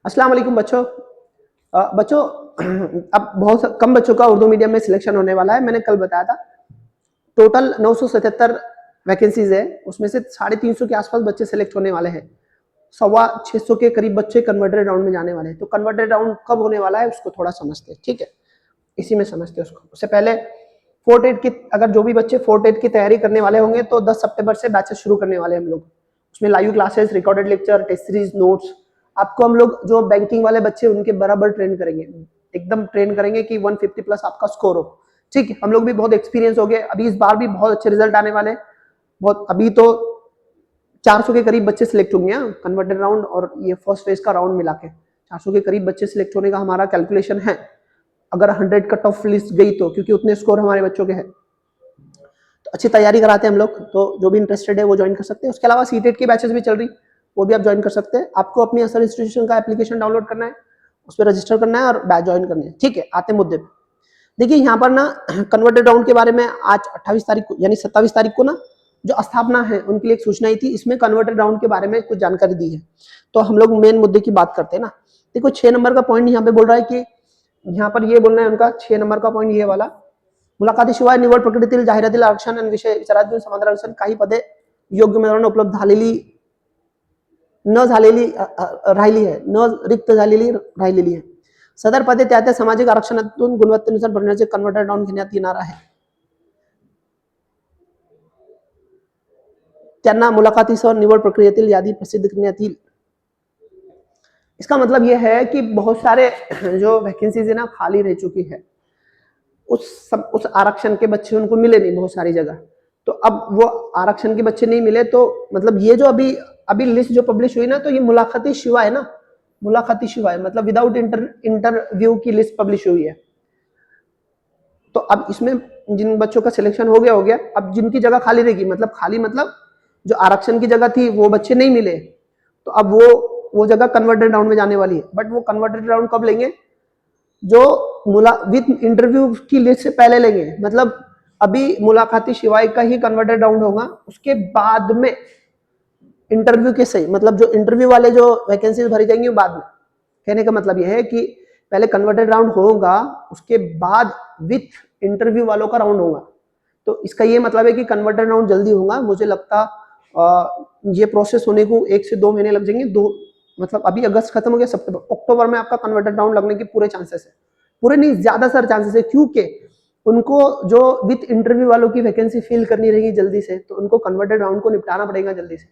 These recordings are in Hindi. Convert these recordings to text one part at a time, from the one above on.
अस्सलाम वालेकुम बच्चों। बच्चों अब बहुत कम बच्चों का उर्दू मीडियम में सिलेक्शन होने वाला है। मैंने कल बताया था टोटल 977 वैकेंसीज है, उसमें से 350 के आसपास बच्चे सिलेक्ट होने वाले हैं। 625 के करीब बच्चे कन्वर्टेड राउंड में जाने वाले हैं। तो कन्वर्टेड राउंड कब होने वाला है उसको थोड़ा समझते हैं, ठीक है? इसी में समझते हैं उसको। उससे पहले फोर्थ एड की, अगर जो भी बच्चे फोर्थ एड की तैयारी करने वाले होंगे तो 10 सितंबर से बैचेस शुरू करने वाले हैं हम लोग। उसमें live classes, recorded lecture, test series, notes आपको हम लोग जो बैंकिंग वाले बच्चे उनके बराबर ट्रेन करेंगे, एकदम ट्रेन करेंगे कि 150 प्लस आपका स्कोर हो। ठीक है, हम लोग भी बहुत एक्सपीरियंस हो गए, अभी इस बार भी बहुत अच्छे रिजल्ट आने वाले हैं। बहुत अभी तो 400 के करीब बच्चे सिलेक्ट होंगे कन्वर्टेड राउंड और ये फर्स्ट फेज का राउंड मिला के 400 के करीब बच्चे सिलेक्ट होने का हमारा कैलकुलेशन है, अगर 100 कट ऑफ लिस्ट गई तो, क्योंकि उतने स्कोर हमारे बच्चों के हैं। तो अच्छी तैयारी कराते हैं हम लोग, तो जो भी इंटरेस्टेड है वो ज्वाइन कर सकते हैं। उसके अलावा सीटेट की बैचेस भी चल रही, वो भी आप ज्वाइन कर सकते हैं। आपको अपनी असर इंस्टीट्यूशन का एप्लीकेशन डाउनलोड करना है, उस पर रजिस्टर करना है और बैच ज्वाइन करनी है। ठीक है, आते मुद्दे पे। देखिए यहाँ पर ना कन्वर्टेड राउंड के बारे में आज 28 तारीख को यानी 27 तारीख को ना जो स्थापना है उनके लिए एक सूचना आई थी, इसमें कन्वर्टेड राउंड के बारे में कुछ जानकारी दी है। तो हम लोग मेन मुद्दे की बात करते हैं ना। देखो 6 नंबर का पॉइंट यहाँ पे बोल रहा है कि यहाँ पर ये बोलना है उनका 6 नंबर का पॉइंट ये वाला, मुलाखतीशिवाय निवड प्रक्रियेतील जाहिरातील आरक्षण आणि विषय विचारात घेऊन समांतर आरक्षण काही पदे योग्य उमेदवारांना उपलब्ध झालेली न झालेली राहिली आहे, न रिक्त झालेली राहिलेली आहे। सदर पदे त्या त्या सामाजिक आरक्षणातून गुणवत्तेनुसार भरण्याचे कन्वर्टेड राउंड घेण्यात येणार आहे। त्यांना मुलाखतीसह निवड प्रक्रियेतील यादी प्रसिद्ध करण्यात येईल। इसका मतलब यह है कि बहुत सारे जो वैकेंसीज है ना खाली रह चुकी है, उस आरक्षण के बच्चे उनको मिले नहीं बहुत सारी जगह। तो अब वो आरक्षण के बच्चे नहीं मिले तो मतलब ये जो अभी लिस्ट जो पब्लिश हुई ना, तो ये मुलाकाती शिवाय ना, मुलाकाती शिवाय मतलब विदाउट इंटरव्यू की लिस्ट पब्लिश हुई है। तो अब इसमें जिन बच्चों का सिलेक्शन हो गया, अब जिनकी जगह खाली रहेगी, मतलब खाली मतलब जो आरक्षण की जगह थी वो बच्चे नहीं मिले, तो अब वो जगह कन्वर्टेड राउंड में जाने वाली है। बट वो कन्वर्टेड राउंड कब लेंगे? जो विद इंटरव्यू की लिस्ट से पहले लेंगे। मतलब अभी मुलाकाती शिवाय का ही कन्वर्टेड राउंड होगा, उसके बाद में इंटरव्यू के सही, मतलब जो इंटरव्यू वाले जो वैकेंसीज भरी जाएंगी वो बाद में। कहने का मतलब यह है कि पहले कन्वर्टेड राउंड होगा, उसके बाद विथ इंटरव्यू वालों का राउंड होगा। तो इसका ये मतलब है कि कन्वर्टेड राउंड जल्दी होगा। मुझे लगता ये प्रोसेस होने को 1 से 2 महीने लग जाएंगे। 2 मतलब अभी अगस्त खत्म हो गया, सितंबर अक्टूबर में आपका कन्वर्टेड राउंड लगने के पूरे चांसेस है, पूरे नहीं ज्यादा सर चांसेस है, क्योंकि उनको जो विथ इंटरव्यू वालों की वैकेंसी फिल करनी रहेगी जल्दी से, तो उनको कन्वर्टेड राउंड को निपटाना पड़ेगा जल्दी से।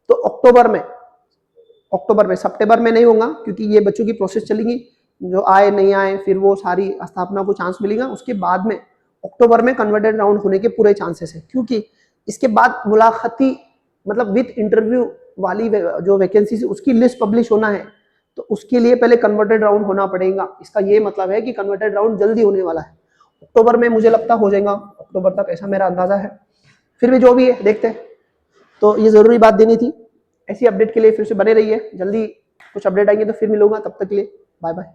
तो अक्टूबर में, सितंबर में नहीं होगा, क्योंकि ये बच्चों की प्रोसेस चलेगी, जो आए नहीं आए फिर वो सारी स्थापना को चांस मिलेगा। उसके बाद में अक्टूबर में कन्वर्टेड राउंड होने के पूरे चांसेस है, क्योंकि इसके बाद मुलाकाती मतलब विथ इंटरव्यू वाली जो वैकेंसी उसकी लिस्ट पब्लिश होना है, तो उसके लिए पहले कन्वर्टेड राउंड होना पड़ेगा। इसका ये मतलब है कि कन्वर्टेड राउंड जल्दी होने वाला है, अक्टूबर में मुझे लगता हो जाएगा, अक्टूबर तक ऐसा मेरा अंदाजा है। फिर भी जो भी है देखते हैं। तो ये जरूरी बात देनी थी। ऐसी अपडेट के लिए फिर से बने रहिए, जल्दी कुछ अपडेट आएंगे तो फिर मिलूंगा, तब तक के लिए बाय बाय।